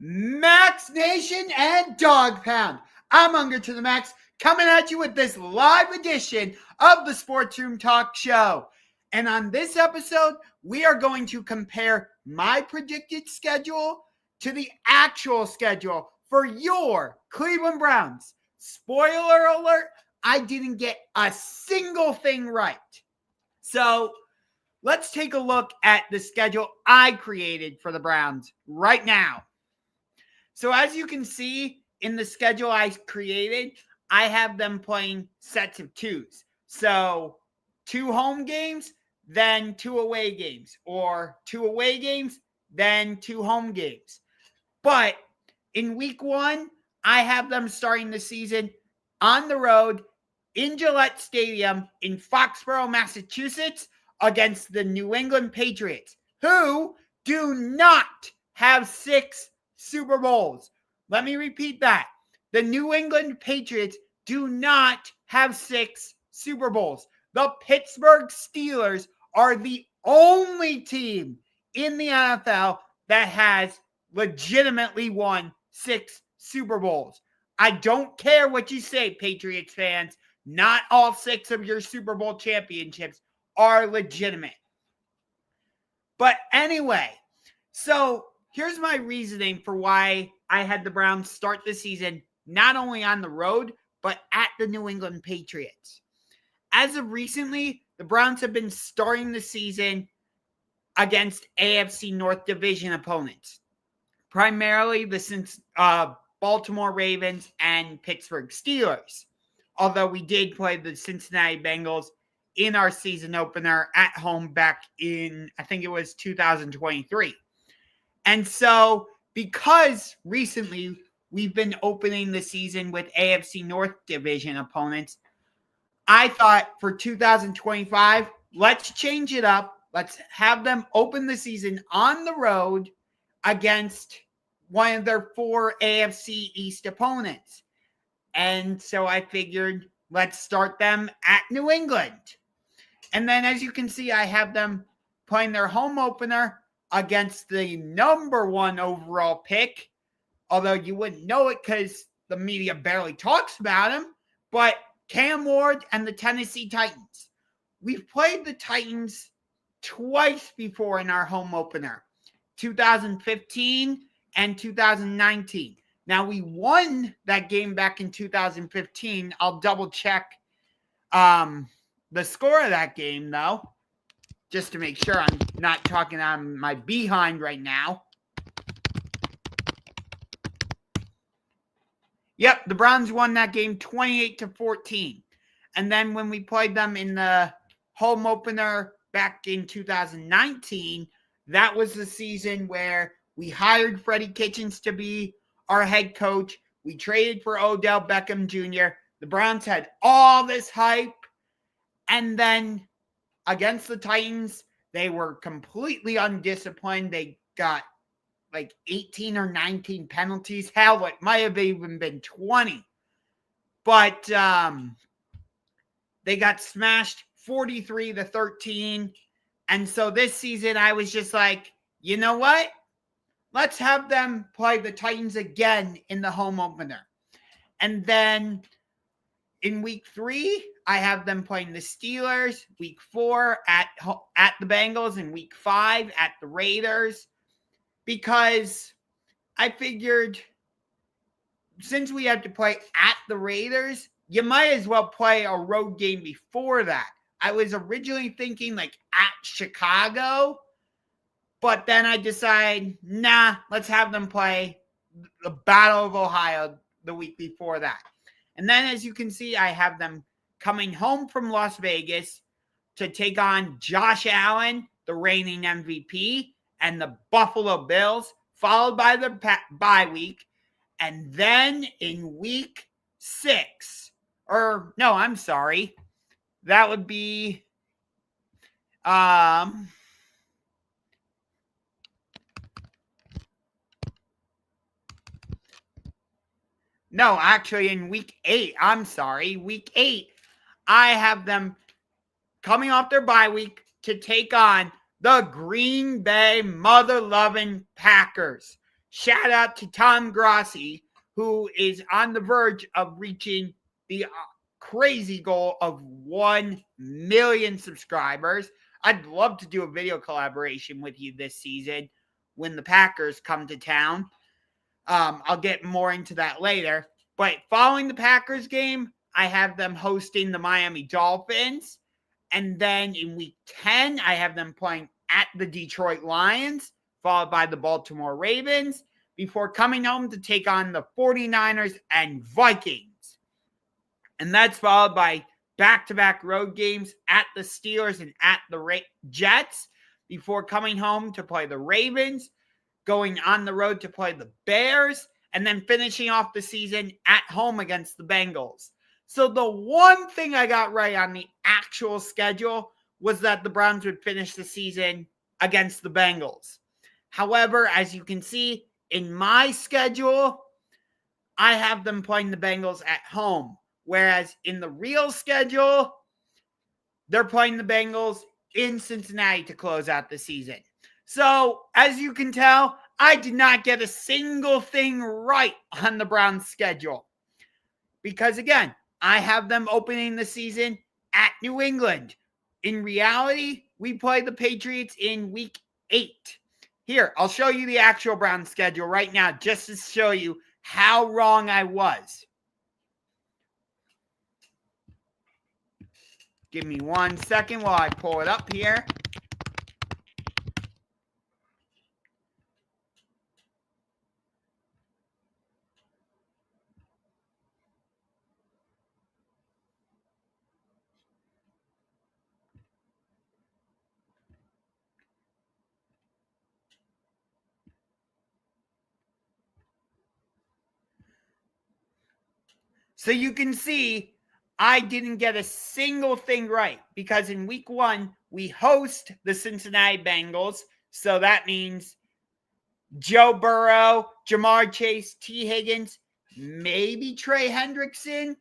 Max Nation and Dog Pound. I'm Unger to the Max, coming at you with this live edition of the Sports Room Talk Show. And on this episode, we are going to compare my predicted schedule to the actual schedule for your Cleveland Browns. Spoiler alert, I didn't get a single thing right. So let's take a look at the schedule I created for the Browns right now. So as you can see in the schedule I created, I have them playing sets of twos. So 2 home games, then 2 away games, or 2 away games, then 2 home games. But in week 1, I have them starting the season on the road in Gillette Stadium in Foxborough, Massachusetts against the New England Patriots, who do not have 6 Super Bowls. Let me repeat that. The New England Patriots do not have 6 Super Bowls. The Pittsburgh Steelers are the only team in the NFL that has legitimately won 6 Super Bowls. I don't care what you say, Patriots fans. Not all 6 of your Super Bowl championships are legitimate. But anyway, so here's my reasoning for why I had the Browns start the season not only on the road, but at the New England Patriots. As of recently, the Browns have been starting the season against AFC North Division opponents, primarily the Baltimore Ravens and Pittsburgh Steelers, although we did play the Cincinnati Bengals in our season opener at home back in, I think it was 2023. And so, because recently we've been opening the season with AFC North Division opponents, I thought for 2025, let's change it up. Let's have them open the season on the road against one of their 4 AFC East opponents. And so I figured, let's start them at New England. And then as you can see, I have them playing their home opener against the number 1 overall pick, although you wouldn't know it because the media barely talks about him, but Cam Ward and the Tennessee Titans. We've played the Titans twice before in our home opener, 2015 and 2019. Now, we won that game back in 2015. I'll double check the score of that game, though, just to make sure I'm not talking on my behind right now. Yep, the Browns won that game 28-14. And then when we played them in the home opener back in 2019, that was the season where we hired Freddie Kitchens to be our head coach. We traded for Odell Beckham Jr. The Browns had all this hype. And then against the Titans, they were completely undisciplined. They got like 18 or 19 penalties. Hell, it might have even been 20. But they got smashed 43-13. And so this season, I was just like, you know what? Let's have them play the Titans again in the home opener. And then in week 3, I have them playing the Steelers. Week 4 at the Bengals. And week 5 at the Raiders. Because I figured since we had to play at the Raiders, you might as well play a road game before that. I was originally thinking like at Chicago, but then I decided, nah, let's have them play the Battle of Ohio the week before that. And then as you can see, I have them coming home from Las Vegas to take on Josh Allen, the reigning MVP, and the Buffalo Bills, followed by the bye week. And then in week 6, that would be in week 8, week 8, I have them coming off their bye week to take on the Green Bay mother-loving Packers. shout out to Tom Grossi, who is on the verge of reaching the crazy goal of 1 million subscribers. I'd love to do a video collaboration with you this season when the Packers come to town. I'll get more into that later. But following the Packers game, I have them hosting the Miami Dolphins. And then in week 10, I have them playing at the Detroit Lions, followed by the Baltimore Ravens, before coming home to take on the 49ers and Vikings. And that's followed by back-to-back road games at the Steelers and at the Jets, before coming home to play the Ravens, going on the road to play the Bears, and then finishing off the season at home against the Bengals. So the one thing I got right on the actual schedule was that the Browns would finish the season against the Bengals. However, as you can see in my schedule, I have them playing the Bengals at home. Whereas in the real schedule, they're playing the Bengals in Cincinnati to close out the season. So, as you can tell, I did not get a single thing right on the Browns' schedule. Because, again, I have them opening the season at New England. In reality, we play the Patriots in week 8. Here, I'll show you the actual Browns' schedule right now just to show you how wrong I was. Give me 1 second while I pull it up here. So you can see I didn't get a single thing right because in week 1, we host the Cincinnati Bengals. So that means Joe Burrow, Jamar Chase, T. Higgins, maybe Trey Hendrickson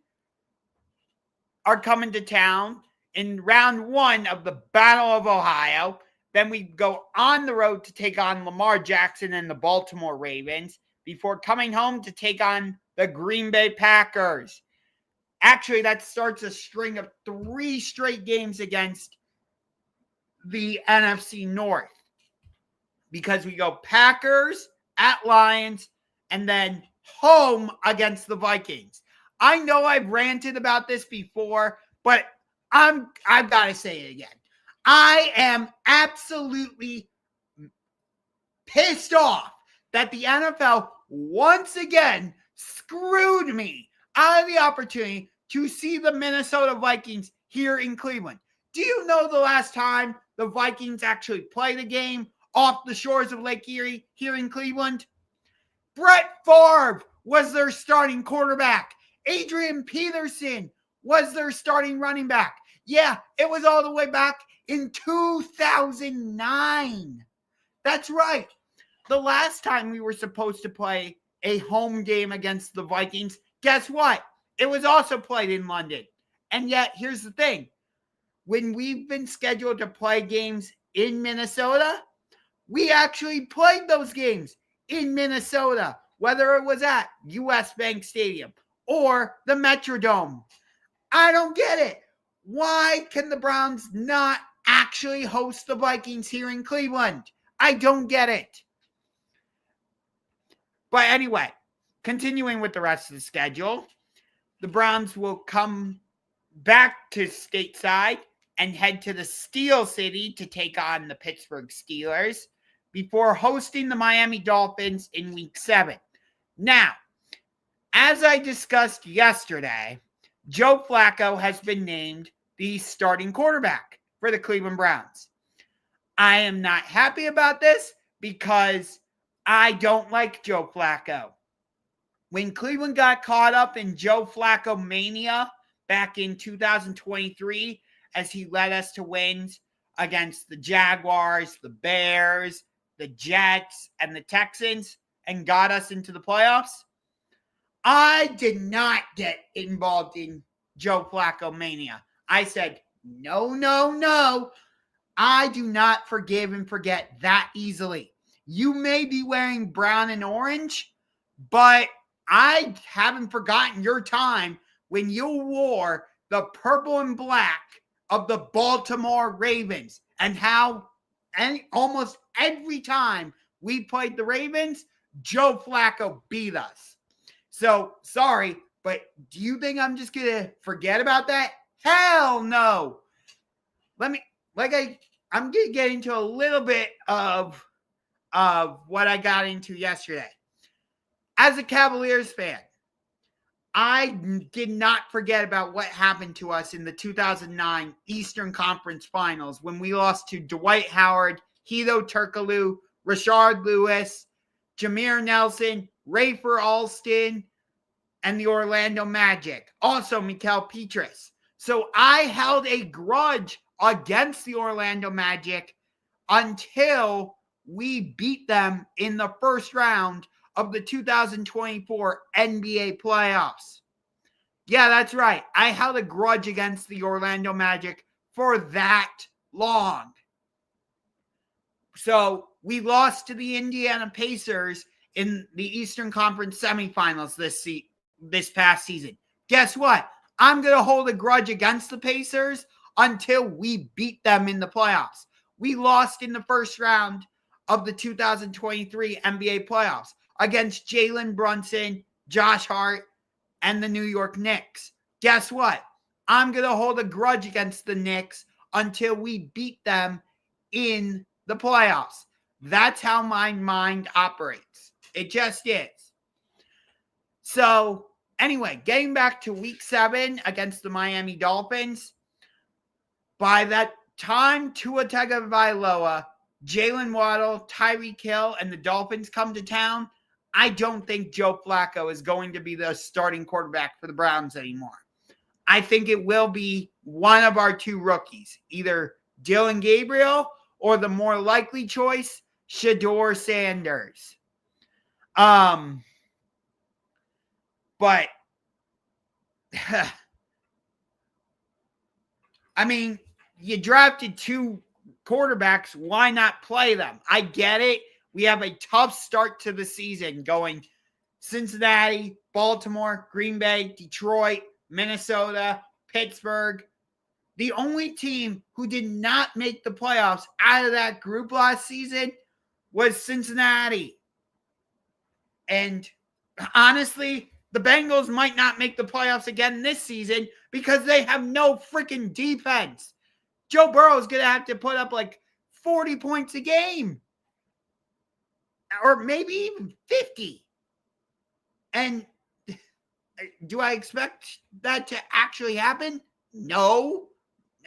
are coming to town in round 1 of the Battle of Ohio. Then we go on the road to take on Lamar Jackson and the Baltimore Ravens before coming home to take on the Green Bay Packers. Actually, that starts a string of 3 straight games against the NFC North. Because we go Packers at Lions and then home against the Vikings. I know I've ranted about this before, but I've got to say it again. I am absolutely pissed off that the NFL once again screwed me out of the opportunity to see the Minnesota Vikings here in Cleveland. Do you know the last time the Vikings actually played a game off the shores of Lake Erie here in Cleveland? Brett Favre was their starting quarterback. Adrian Peterson was their starting running back. Yeah, it was all the way back in 2009. That's right. The last time we were supposed to play a home game against the Vikings, guess what? It was also played in London. And yet, here's the thing. When we've been scheduled to play games in Minnesota, we actually played those games in Minnesota, whether it was at US Bank Stadium or the Metrodome. I don't get it. Why can the Browns not actually host the Vikings here in Cleveland? I don't get it. But anyway, continuing with the rest of the schedule, the Browns will come back to stateside and head to the Steel City to take on the Pittsburgh Steelers before hosting the Miami Dolphins in week 7. Now, as I discussed yesterday, Joe Flacco has been named the starting quarterback for the Cleveland Browns. I am not happy about this because I don't like Joe Flacco. When Cleveland got caught up in Joe Flacco mania back in 2023, as he led us to wins against the Jaguars, the Bears, the Jets, and the Texans, and got us into the playoffs, I did not get involved in Joe Flacco mania. I said, no. I do not forgive and forget that easily. You may be wearing brown and orange, but I haven't forgotten your time when you wore the purple and black of the Baltimore Ravens, and how almost every time we played the Ravens, Joe Flacco beat us. So, sorry, but do you think I'm just going to forget about that? Hell no. I'm going to get into a little bit of what I got into yesterday. As a Cavaliers fan, I did not forget about what happened to us in the 2009 Eastern Conference Finals when we lost to Dwight Howard, Hedo Turkoglu, Rashard Lewis, Jameer Nelson, Rafer Alston, and the Orlando Magic. Also, Mikael Pietrus. So I held a grudge against the Orlando Magic until we beat them in the first round of the 2024 NBA playoffs. Yeah, that's right. I held a grudge against the Orlando Magic for that long. So we lost to the Indiana Pacers in the Eastern Conference semifinals this past season. Guess what? I'm going to hold a grudge against the Pacers until we beat them in the playoffs. We lost in the first round of the 2023 NBA playoffs against Jalen Brunson, Josh Hart, and the New York Knicks. Guess what? I'm going to hold a grudge against the Knicks until we beat them in the playoffs. That's how my mind operates. It just is. So, anyway, getting back to week 7 against the Miami Dolphins, by that time Tua Tagovailoa, Jalen Waddle, Tyreek Hill, and the Dolphins come to town, I don't think Joe Flacco is going to be the starting quarterback for the Browns anymore. I think it will be one of our 2 rookies, either Dylan Gabriel or the more likely choice, Shedeur Sanders. But, I mean, you drafted 2 quarterbacks. Why not play them? I get it. We have a tough start to the season going Cincinnati, Baltimore, Green Bay, Detroit, Minnesota, Pittsburgh. The only team who did not make the playoffs out of that group last season was Cincinnati. And honestly, the Bengals might not make the playoffs again this season because they have no freaking defense. Joe Burrow is going to have to put up like 40 points a game. Or maybe even 50. And do I expect that to actually happen? No,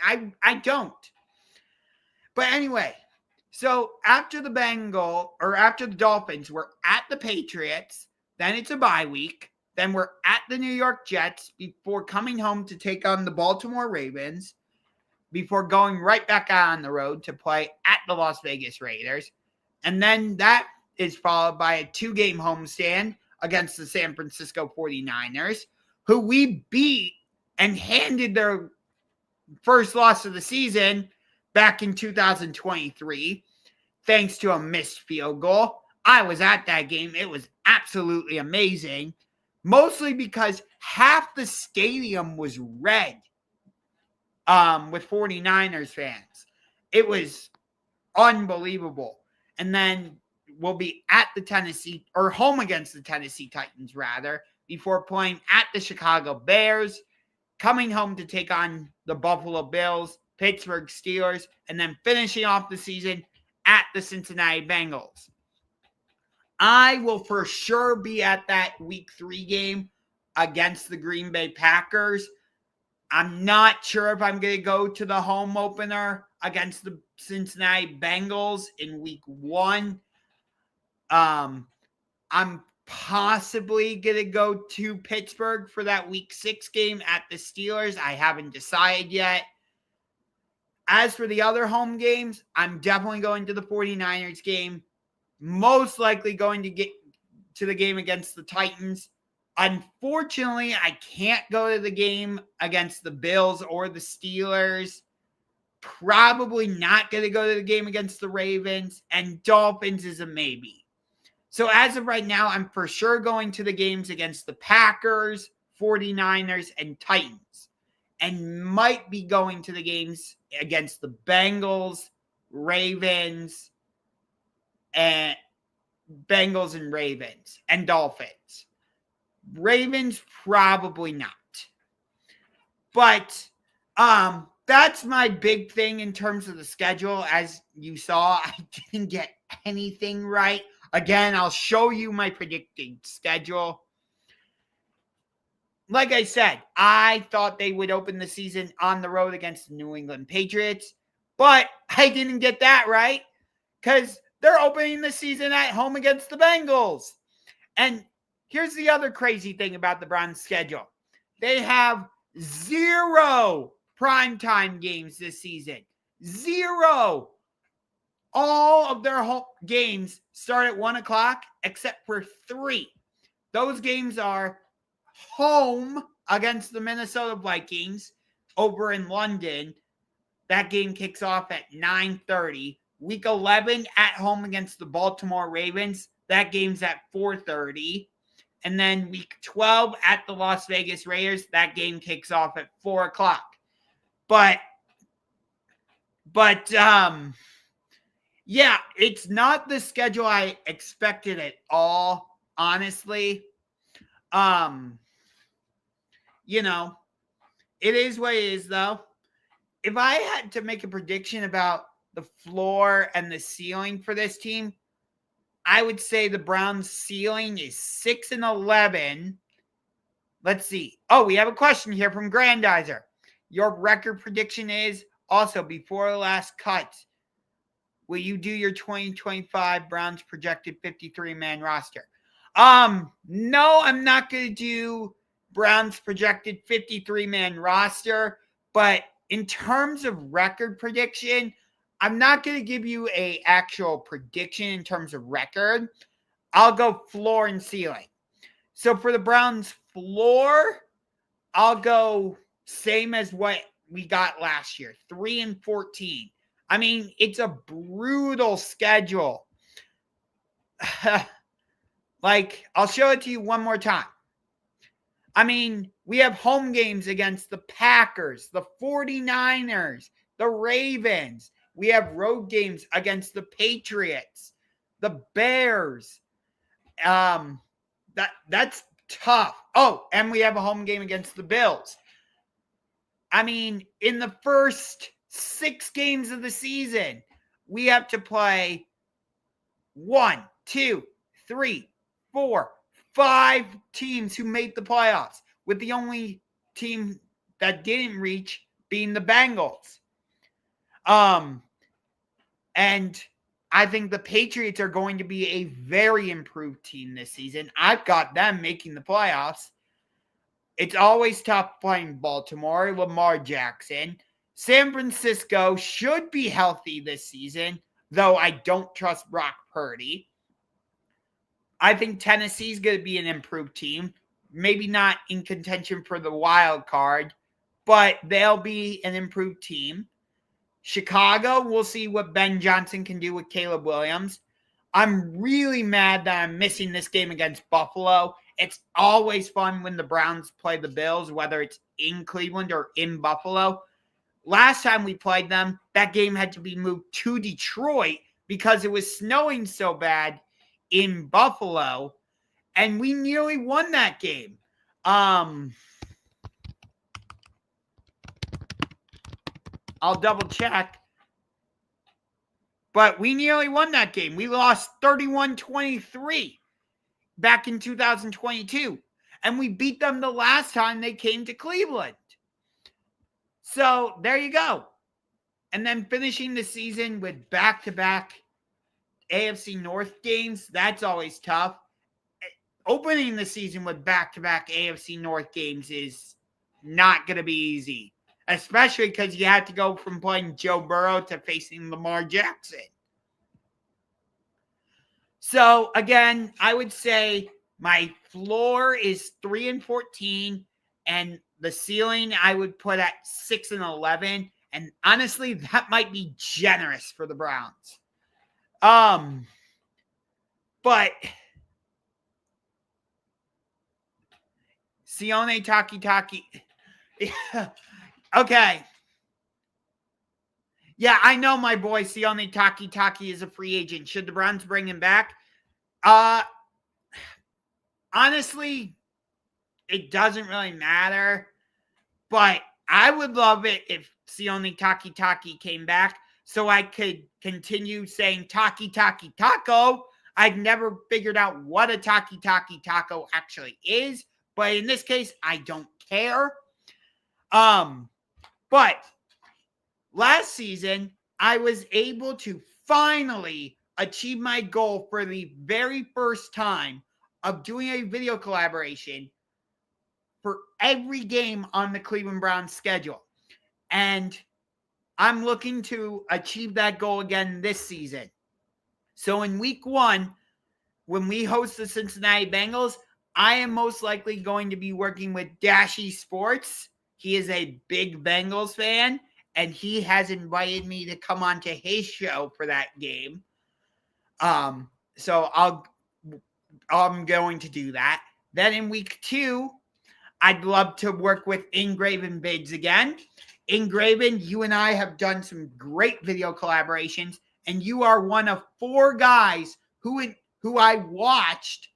I don't. But anyway, so after the Dolphins, we're at the Patriots. Then it's a bye week. Then we're at the New York Jets before coming home to take on the Baltimore Ravens, before going right back out on the road to play at the Las Vegas Raiders. And then that is followed by a 2-game homestand against the San Francisco 49ers, who we beat and handed their first loss of the season back in 2023, thanks to a missed field goal. I was at that game. It was absolutely amazing, mostly because half the stadium was red with 49ers fans. It was unbelievable. And then we'll be at home against the Tennessee Titans, rather, before playing at the Chicago Bears, coming home to take on the Buffalo Bills, Pittsburgh Steelers, and then finishing off the season at the Cincinnati Bengals. I will for sure be at that week 3 game against the Green Bay Packers. I'm not sure if I'm going to go to the home opener against the Cincinnati Bengals in week 1. I'm possibly going to go to Pittsburgh for that week 6 game at the Steelers. I haven't decided yet. As for the other home games, I'm definitely going to the 49ers game. Most likely going to get to the game against the Titans. Unfortunately, I can't go to the game against the Bills or the Steelers. probably not going to go to the game against the Ravens, and Dolphins is a maybe. So as of right now, I'm for sure going to the games against the Packers, 49ers, and Titans, and might be going to the games against the Bengals, Ravens, and Dolphins. Ravens, probably not. But that's my big thing in terms of the schedule. As you saw, I didn't get anything right. Again, I'll show you my predicted schedule. Like I said, I thought they would open the season on the road against the New England Patriots, but I didn't get that right because they're opening the season at home against the Bengals. And here's the other crazy thing about the Browns' schedule. They have 0 primetime games this season. 0. All of their home games start at 1 o'clock except for 3. Those games are home against the Minnesota Vikings over in London. That game kicks off at 9:30. Week 11 at home against the Baltimore Ravens. That game's at 4:30. And then week 12 at the Las Vegas Raiders. That game kicks off at 4 o'clock. But yeah, it's not the schedule I expected at all, honestly. It is what it is, though. If I had to make a prediction about the floor and the ceiling for this team, I would say the Browns' ceiling is 6-11. Let's see. Oh, we have a question here from Grandizer. Your record prediction is also before the last cut. Will you do your 2025 Browns projected 53-man roster? No, I'm not going to do Browns projected 53-man roster, but in terms of record prediction, I'm not going to give you an actual prediction in terms of record. I'll go floor and ceiling. So for the Browns floor, I'll go same as what we got last year, 3-14. I mean, it's a brutal schedule. I'll show it to you one more time. I mean, we have home games against the Packers, the 49ers, the Ravens. We have road games against the Patriots, the Bears. That's tough. Oh, and we have a home game against the Bills. I mean, in the first 6 games of the season, we have to play 1, 2, 3, 4, 5 teams who made the playoffs, with the only team that didn't reach being the Bengals. And I think the Patriots are going to be a very improved team this season. I've got them making the playoffs. It's always tough playing Baltimore, Lamar Jackson. San Francisco should be healthy this season, though I don't trust Brock Purdy. I think Tennessee's going to be an improved team. Maybe not in contention for the wild card, but they'll be an improved team. Chicago, we'll see what Ben Johnson can do with Caleb Williams. I'm really mad that I'm missing this game against Buffalo. It's always fun when the Browns play the Bills, whether it's in Cleveland or in Buffalo. Last time we played them, that game had to be moved to Detroit because it was snowing so bad in Buffalo, and we nearly won that game. I'll double check. But we nearly won that game. We lost 31-23 back in 2022. And we beat them the last time they came to Cleveland. So there you go. And then finishing the season with back-to-back AFC North games, that's always tough. Opening the season with back-to-back AFC North games is not going to be easy, especially because you have to go from playing Joe Burrow to facing Lamar Jackson. So, again, I would say my floor is 3-14, and the ceiling I would put at 6-11. And honestly, that might be generous for the Browns. But Sione Takitaki. Okay. Yeah, I know my boy Sione Takitaki is a free agent. Should the Browns bring him back? Honestly, it doesn't really matter. But I would love it if Sione Takitaki came back so I could continue saying Taki Taki Taco. I've never figured out what a Taki Taki Taco actually is. But in this case, I don't care. But last season, I was able to finally achieve my goal for the very first time of doing a video collaboration for every game on the Cleveland Browns schedule. And I'm looking to achieve that goal again this season. So in week 1, when we host the Cincinnati Bengals, I am most likely going to be working with Dashy Sports. He is a big Bengals fan, and he has invited me to come on to his show for that game. So I'm going to do that. Then in week 2, I'd love to work with Engraven Bids again. Engraven, you and I have done some great video collaborations, and you are one of 4 guys who I watched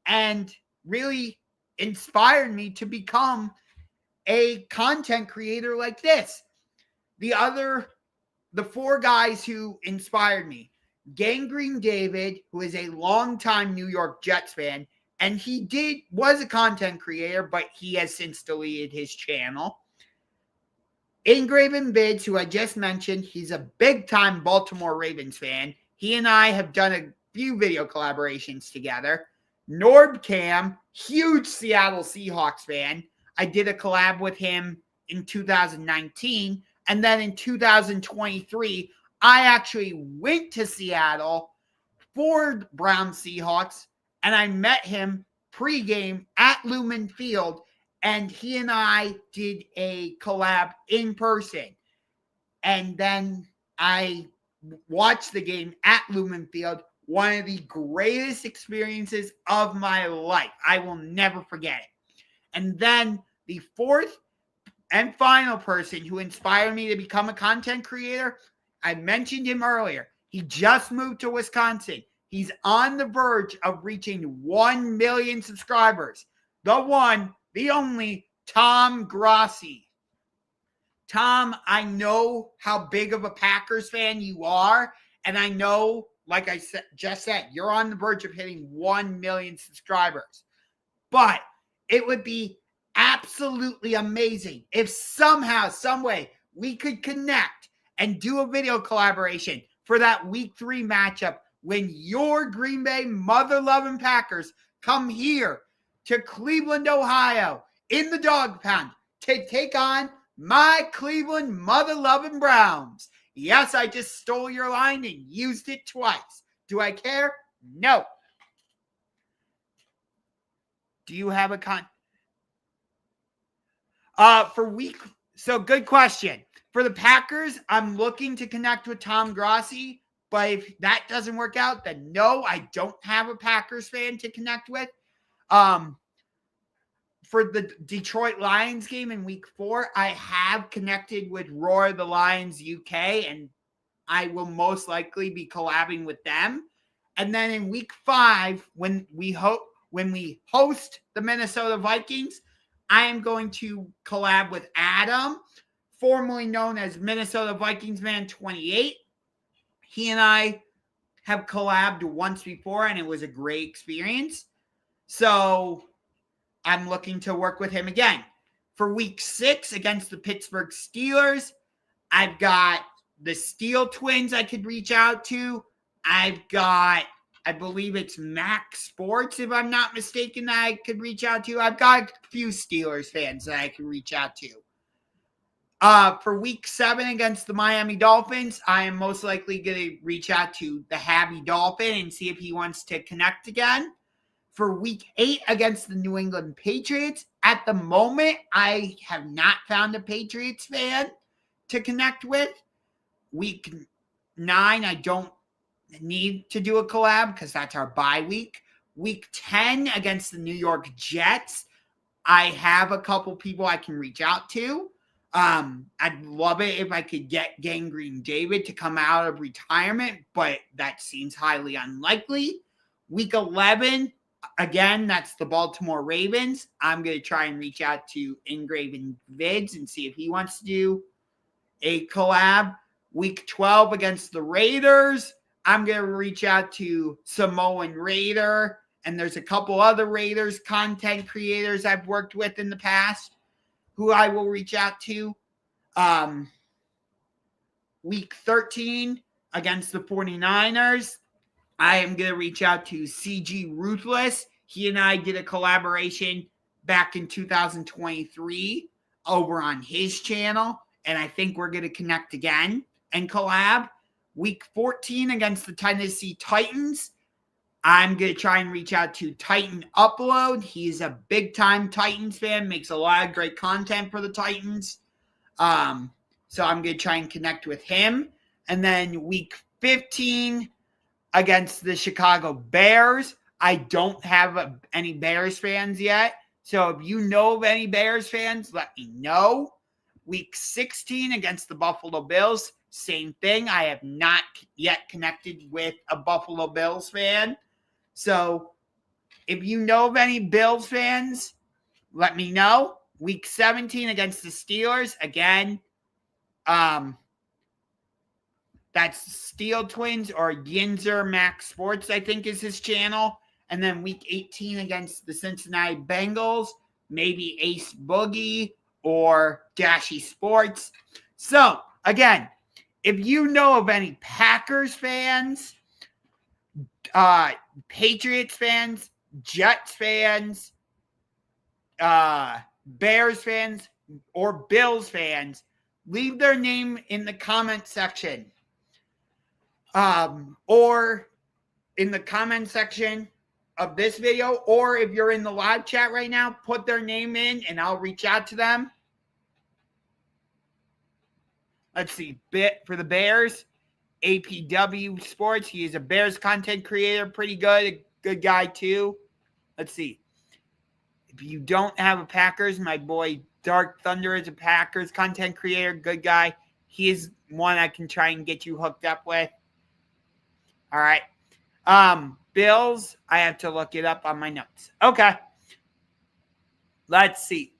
and really inspired me to become a content creator like this. The 4 guys who inspired me: Gangrene David, who is a longtime New York Jets fan, and he was a content creator, but he has since deleted his channel. Engraven Bids, who I just mentioned, he's a big-time Baltimore Ravens fan. He and I have done a few video collaborations together. Nordcam, huge Seattle Seahawks fan. I did a collab with him in 2019. And then in 2023, I actually went to Seattle for Brown Seahawks, and I met him pregame at Lumen Field, and he and I did a collab in person. And then I watched the game at Lumen Field, one of the greatest experiences of my life. I will never forget it. And then the 4th and final person who inspired me to become a content creator, I mentioned him earlier. He just moved to Wisconsin. He's on the verge of reaching 1 million subscribers. The one, the only, Tom Grossi. Tom, I know how big of a Packers fan you are, and I know, like I just said, you're on the verge of hitting 1 million subscribers. But it would be absolutely amazing if somehow, some way, we could connect and do a video collaboration for that week 3 matchup when your Green Bay mother-loving Packers come here to Cleveland, Ohio, in the dog pound to take on my Cleveland mother-loving Browns. Yes, I just stole your line and used it twice. Do I care? No. Do you have a So good question. For the Packers, I'm looking to connect with Tom Grossi, but if that doesn't work out, then no, I don't have a Packers fan to connect with. For the Detroit Lions game in week 4, I have connected with Roar the Lions UK, and I will most likely be collabing with them. And then in week 5, when we host the Minnesota Vikings, I am going to collab with Adam, formerly known as Minnesota Vikings Man 28. He and I have collabed once before, and it was a great experience. So I'm looking to work with him again. For week 6 against the Pittsburgh Steelers, I've got the Steel Twins I could reach out to. I've got, I believe it's Max Sports, if I'm not mistaken, that I could reach out to. I've got a few Steelers fans that I can reach out to. For week 7 against the Miami Dolphins, I am most likely going to reach out to the Habby Dolphin and see if he wants to connect again. For week 8 against the New England Patriots, at the moment, I have not found a Patriots fan to connect with. Week 9, I don't need to do a collab because that's our bye week. Week 10 against the New York Jets, I have a couple people I can reach out to. I'd love it if I could get Gangrene David to come out of retirement, but that seems highly unlikely. Week 11, again, that's the Baltimore Ravens. I'm going to try and reach out to Ingraven Vids and see if he wants to do a collab. Week 12 against the Raiders, I'm going to reach out to Samoan Raider, and there's a couple other Raiders content creators I've worked with in the past who I will reach out to. Week 13 against the 49ers, I am going to reach out to CG Ruthless. He and I did a collaboration back in 2023 over on his channel, and I think we're going to connect again and collab. Week 14 against the Tennessee Titans, I'm going to try and reach out to Titan Upload. He's a big-time Titans fan, makes a lot of great content for the Titans. So I'm going to try and connect with him. And then week 15 against the Chicago Bears, I don't have any Bears fans yet. So if you know of any Bears fans, let me know. Week 16 against the Buffalo Bills, same thing. I have not yet connected with a Buffalo Bills fan. So if you know of any Bills fans, let me know. Week 17 against the Steelers, again, that's Steel Twins or Yinzer Max Sports, I think is his channel. And then week 18 against the Cincinnati Bengals, maybe Ace Boogie or Dashy Sports. So, again, if you know of any Packers fans, Patriots fans, Jets fans, Bears fans, or Bills fans, leave their name in the comment section. Or in the comment section of this video, or if you're in the live chat right now, put their name in and I'll reach out to them. Let's see, for the Bears, APW Sports. He is a Bears content creator, pretty good, a good guy too. Let's see. If you don't have a Packers, my boy Dark Thunder is a Packers content creator, good guy. He is one I can try and get you hooked up with. All right. Bills, I have to look it up on my notes. Okay. Let's see.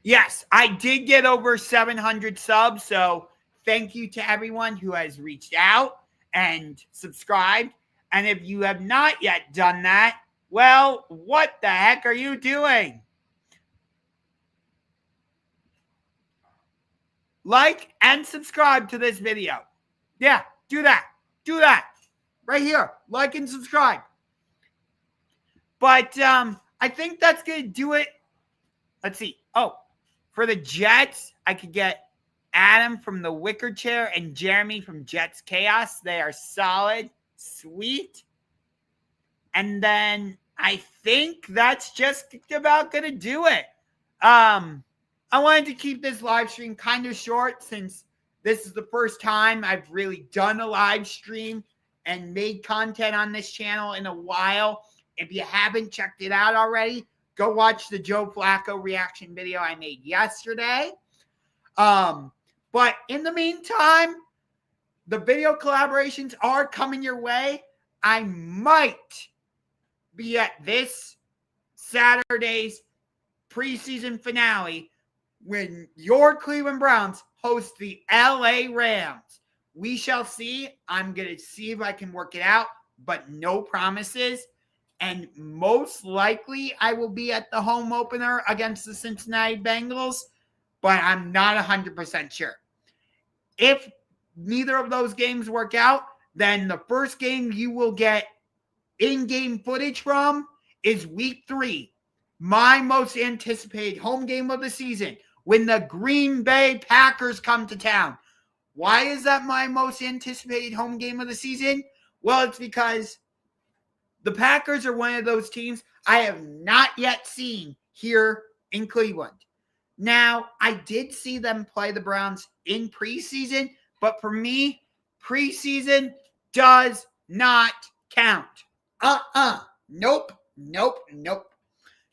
Yes, I did get over 700 subs, so thank you to everyone who has reached out and subscribed. And if you have not yet done that, well, what the heck are you doing? Like and subscribe to this video. Yeah, do that. Do that. Right here. Like and subscribe. But I think that's going to do it. Let's see. Oh, for the Jets, I could get Adam from the Wicker Chair and Jeremy from Jets Chaos. They are solid. Sweet. And then I think that's just about going to do it. I wanted to keep this live stream kind of short since this is the first time I've really done a live stream and made content on this channel in a while. If you haven't checked it out already, go watch the Joe Flacco reaction video I made yesterday. But in the meantime, the video collaborations are coming your way. I might be at this Saturday's preseason finale when your Cleveland Browns host the LA Rams. We shall see. I'm going to see if I can work it out, but no promises. And most likely I will be at the home opener against the Cincinnati Bengals, but I'm not 100% sure. If neither of those games work out, then the first game you will get in-game footage from is week 3, my most anticipated home game of the season, when the Green Bay Packers come to town. Why is that my most anticipated home game of the season? Well, it's because the Packers are one of those teams I have not yet seen here in Cleveland. Now, I did see them play the Browns in preseason, but for me, preseason does not count. Nope.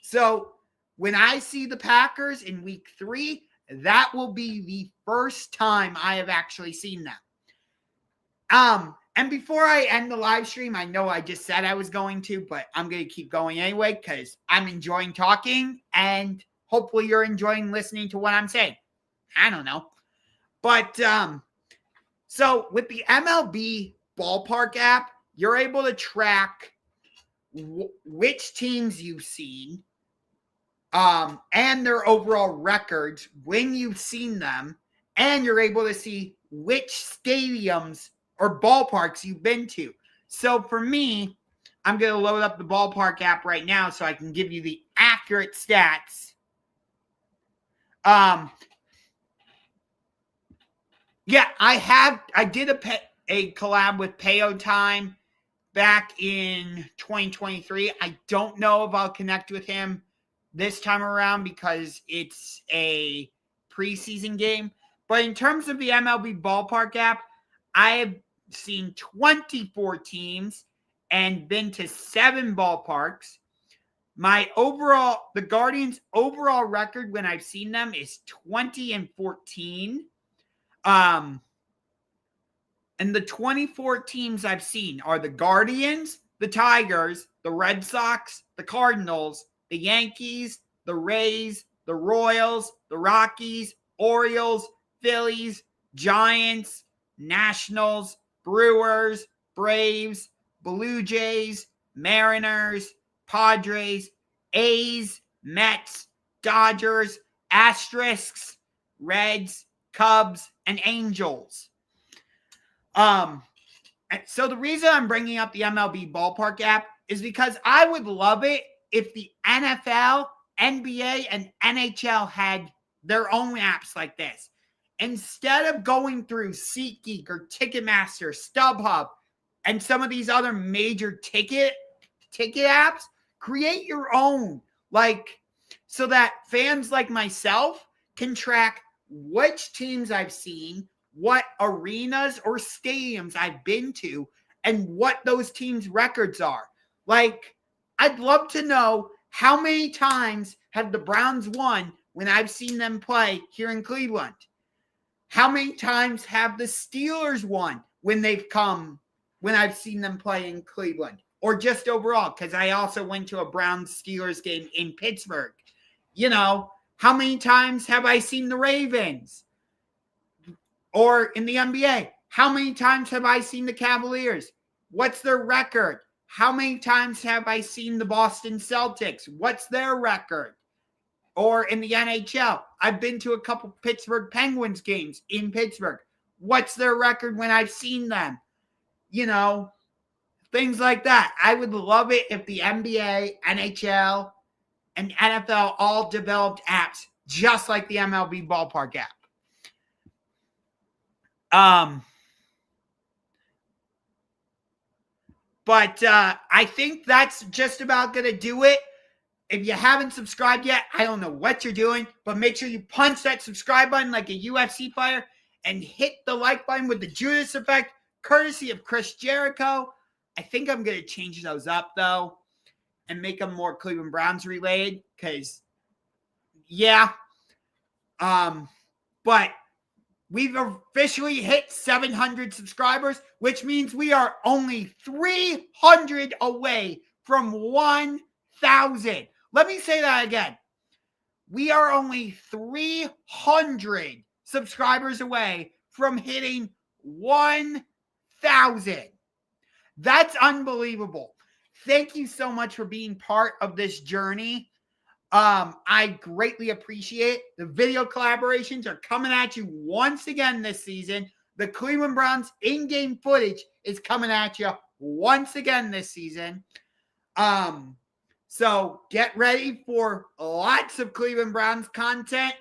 So when I see the Packers in week 3, that will be the first time I have actually seen them. And before I end the live stream, I know I just said I was going to, but I'm going to keep going anyway because I'm enjoying talking and hopefully you're enjoying listening to what I'm saying. I don't know. But so with the MLB ballpark app, you're able to track which teams you've seen and their overall records when you've seen them, and you're able to see which stadiums or ballparks you've been to. So for me, I'm going to load up the ballpark app right now so I can give you the accurate stats. Yeah, I did a collab with Payo Time back in 2023. I don't know if I'll connect with him this time around because it's a preseason game. But in terms of the MLB ballpark app, I have seen 24 teams and been to 7 ballparks. The Guardians' overall record when I've seen them is 20-14. And the 24 teams I've seen are the Guardians, the Tigers, the Red Sox, the Cardinals, the Yankees, the Rays, the Royals, the Rockies, Orioles, Phillies, Giants, Nationals, Brewers, Braves, Blue Jays, Mariners, Padres, A's, Mets, Dodgers, Asterisks, Reds, Cubs, and Angels. So the reason I'm bringing up the MLB ballpark app is because I would love it if the NFL, NBA, and NHL had their own apps like this. Instead of going through SeatGeek or Ticketmaster, StubHub, and some of these other major ticket apps, create your own, so that fans like myself can track which teams I've seen, what arenas or stadiums I've been to, and what those teams' records are. I'd love to know how many times have the Browns won when I've seen them play here in Cleveland. How many times have the Steelers won when I've seen them play in Cleveland? Or just overall, because I also went to a Browns-Steelers game in Pittsburgh. How many times have I seen the Ravens? Or in the NBA, how many times have I seen the Cavaliers? What's their record? How many times have I seen the Boston Celtics? What's their record? Or in the NHL, I've been to a couple Pittsburgh Penguins games in Pittsburgh. What's their record when I've seen them? Things like that. I would love it if the NBA, NHL, and NFL all developed apps just like the MLB ballpark app. But I think that's just about going to do it. If you haven't subscribed yet, I don't know what you're doing, but make sure you punch that subscribe button like a UFC fighter and hit the like button with the Judas effect, courtesy of Chris Jericho. I think I'm going to change those up, though, and make them more Cleveland Browns related because, but we've officially hit 700 subscribers, which means we are only 300 away from 1,000. Let me say that again. We are only 300 subscribers away from hitting 1,000. That's unbelievable. Thank you so much for being part of this journey. I greatly appreciate it. The video collaborations are coming at you once again this season. The Cleveland Browns in-game footage is coming at you once again this season. So get ready for lots of Cleveland Browns content.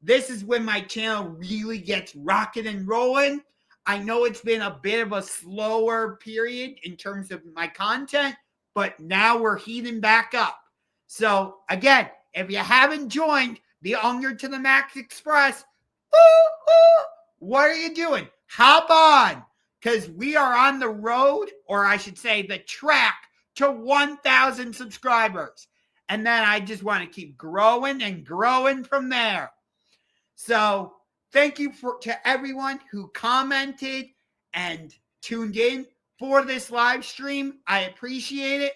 This is when my channel really gets rocking and rolling. I know it's been a bit of a slower period in terms of my content, but now we're heating back up. So again, if you haven't joined the Unger to the Max Express, what are you doing? Hop on, because we are on the road, or I should say the track, to 1,000 subscribers. And then I just want to keep growing and growing from there. So thank you to everyone who commented and tuned in for this live stream. I appreciate it.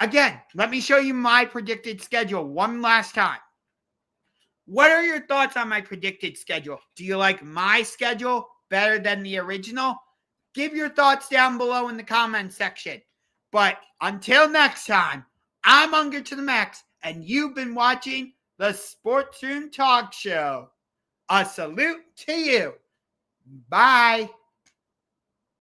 Again, let me show you my predicted schedule one last time. What are your thoughts on my predicted schedule? Do you like my schedule better than the original? Give your thoughts down below in the comment section. But until next time, I'm Unger to the Max, and you've been watching the Sports Room Talk Show. A salute to you. Bye.